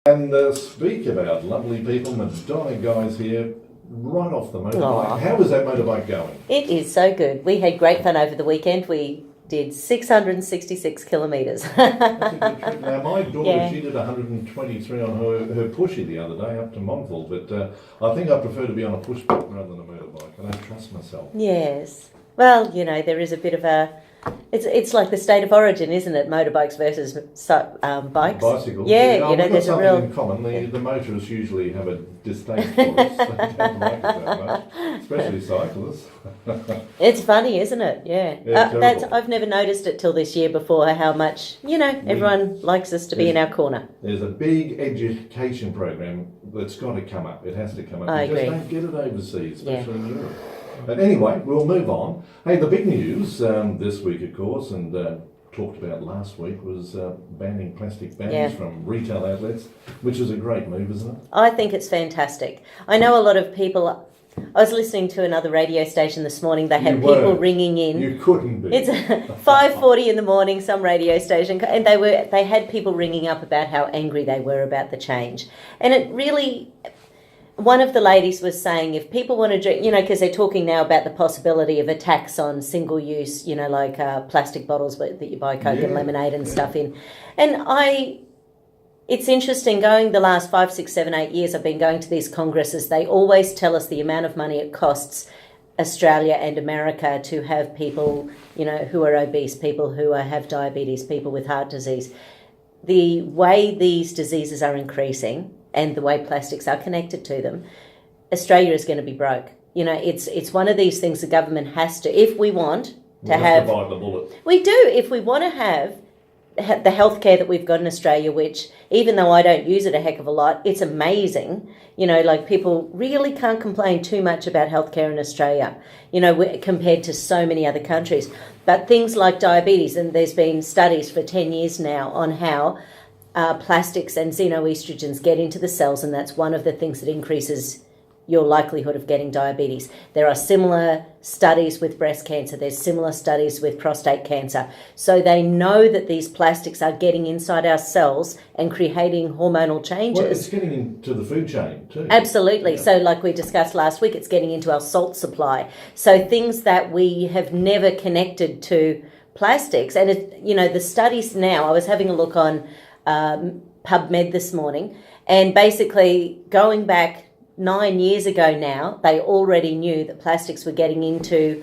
And speak about lovely people, Madonna Guy's here, right off the motorbike. Aw. How is that motorbike going? It is so good. We had great fun over the weekend. We did 666 kilometres. That's a good trip. Now, my daughter, Yeah. she did 123 on her pushy the other day up to Montville, but I think I prefer to be on a push bike rather than a motorbike. I don't trust myself. Yes. Well, you know, there is a bit of a... It's like the state of origin, isn't it? Motorbikes versus bikes. Bicycles. Yeah, you know, you know, we've got there's a something real... in common. The motorists usually have a distaste for us. They don't like us that much, especially cyclists. It's funny, isn't it? Yeah. Terrible. I've never noticed it till this year before how much, you know, everyone likes us to be in our corner. There's a big education program that's got to come up. It has to come up. I You agree. just don't get it overseas, especially in Europe. But anyway, we'll move on. Hey, the big news this week, of course, and talked about last week, was banning plastic bags from retail outlets, which is a great move, isn't it? I think it's fantastic. I know a lot of people... I was listening to another radio station this morning. They had people ringing in. You couldn't be. It's 5:40 in the morning, some radio station, and they had people ringing up about how angry they were about the change. And it really... One of the ladies was saying if people want to drink, you know, because they're talking now about the possibility of a tax on single-use, you know, like plastic bottles that you buy Coke and lemonade and stuff in. And it's interesting, going the last 5, 6, 7, 8 years I've been going to these congresses, they always tell us the amount of money it costs Australia and America to have people, you know, who are obese, people who have diabetes, people with heart disease. The way these diseases are increasing and the way plastics are connected to them, Australia is going to be broke. You know, it's one of these things the government has to, if we want to have... bite the bullet. We do. If we want to have the healthcare that we've got in Australia, which even though I don't use it a heck of a lot, it's amazing. You know, like people really can't complain too much about healthcare in Australia, you know, compared to so many other countries. But things like diabetes, and there's been studies for 10 years now on how plastics and xenoestrogens get into the cells, and that's one of the things that increases your likelihood of getting diabetes. There are similar studies with breast cancer. There's similar studies with prostate cancer. So they know that these plastics are getting inside our cells and creating hormonal changes. Well, it's getting into the food chain too. Absolutely. Yeah. So like we discussed last week, it's getting into our salt supply. So things that we have never connected to plastics. And, you know, the studies now, I was having a look on PubMed this morning, and basically going back 9 years ago now, they already knew that plastics were getting into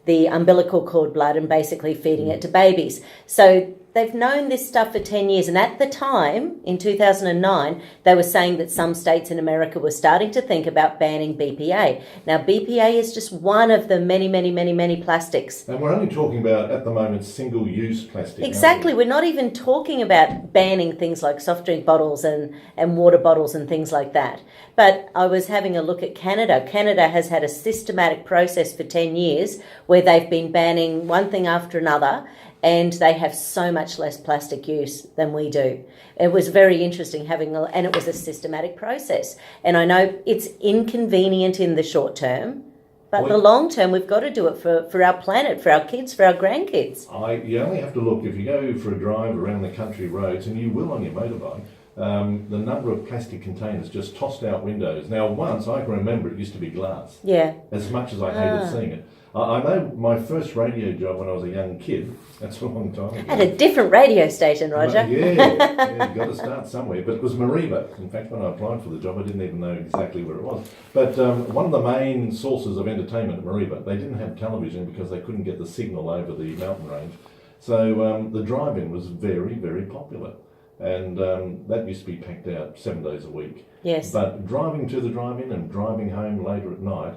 the umbilical cord blood and basically feeding it to babies. So they've known this stuff for 10 years. And at the time, in 2009, they were saying that some states in America were starting to think about banning BPA. Now, BPA is just one of the many, many, many, many plastics. And we're only talking about, at the moment, single-use plastic. Exactly. We're not even talking about banning things like soft drink bottles and water bottles and things like that. But I was having a look at Canada. Canada has had a systematic process for 10 years where they've been banning one thing after another, and they have so much less plastic use than we do. It was very interesting and it was a systematic process. And I know it's inconvenient in the short term, but the long term, we've got to do it for our planet, for our kids, for our grandkids. You only have to look, if you go for a drive around the country roads, and you will on your motorbike, the number of plastic containers just tossed out windows. Now, once, I can remember it used to be glass. Yeah. As much as I hated seeing it. I know my first radio job when I was a young kid, that's a long time ago. At a different radio station, Roger. Yeah, you've got to start somewhere. But it was Mariba. In fact, when I applied for the job, I didn't even know exactly where it was. But one of the main sources of entertainment at Mariba, they didn't have television because they couldn't get the signal over the mountain range. So the drive-in was very, very popular. And that used to be packed out 7 days a week. Yes. But driving to the drive-in and driving home later at night,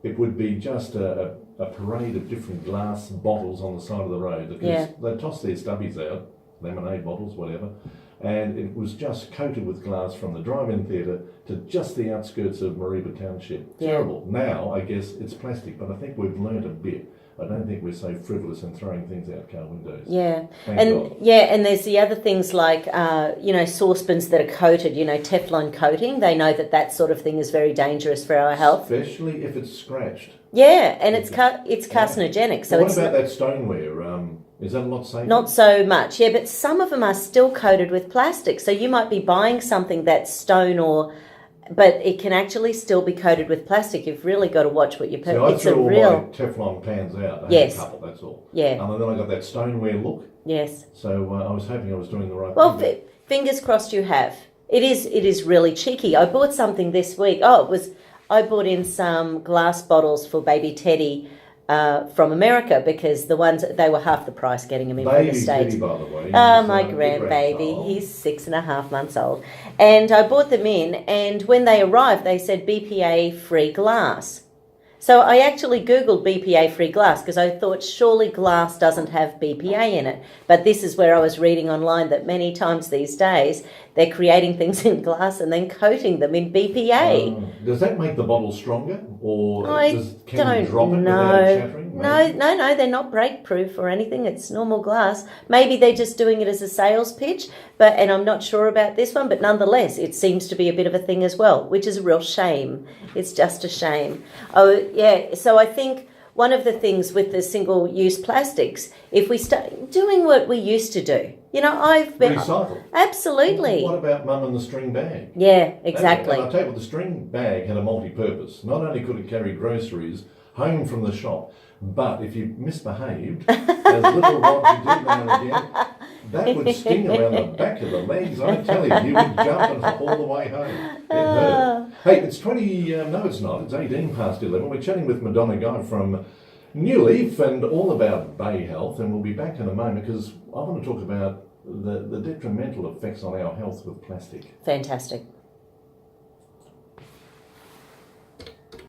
it would be just a parade of different glass bottles on the side of the road. Because they toss their stubbies out, lemonade bottles, whatever, and it was just coated with glass from the drive-in theatre to just the outskirts of Mariba Township. Yeah. Terrible. Now, I guess it's plastic, but I think we've learnt a bit. I don't think we're so frivolous in throwing things out car windows. Yeah. Thank God. And there's the other things like, you know, saucepans that are coated, you know, Teflon coating. They know that sort of thing is very dangerous for our health. Especially if it's scratched. Yeah, and it's carcinogenic. So what about that stoneware? Is that a lot safer? Not so much, yeah, but some of them are still coated with plastic. So you might be buying something that's stone but it can actually still be coated with plastic. You've really got to watch what you put. So I It's threw a all real, my Teflon pans out. I Yes. had a couple, that's all. yeah, And then I got that stoneware look. yes. So I was hoping I was doing the right Well, thing. fingers crossed you have. It is really cheeky. I bought something this week. I bought in some glass bottles for baby Teddy from America because they were half the price getting them in from the Baby States. Teddy, by the way. Oh, He's, my the grandbaby. grandchild. He's 6.5 months old. And I bought them in, and when they arrived, they said BPA-free glass. So I actually Googled BPA-free glass because I thought surely glass doesn't have BPA in it. But this is where I was reading online that many times these days they're creating things in glass and then coating them in BPA. Does that make the bottle stronger? Or I can you drop it don't without know. shattering? No, they're not break-proof or anything. It's normal glass. Maybe they're just doing it as a sales pitch, and I'm not sure about this one, but nonetheless, it seems to be a bit of a thing as well, which is a real shame. It's just a shame. Oh, yeah, so I think one of the things with the single-use plastics, if we start doing what we used to do, I've been... Recycle. Absolutely. What about mum and the string bag? Yeah, exactly. And I'll tell you what, the string bag had a multi-purpose. Not only could it carry groceries home from the shop, but if you misbehaved, as little Roger did now and again, that would sting around the back of the legs. I tell you, you would jump and hop all the way home. It hurt. Hey, it's 18 past 11. We're chatting with Madonna Guy from New Leaf and all about bay health, and we'll be back in a moment because I want to talk about the detrimental effects on our health with plastic. Fantastic.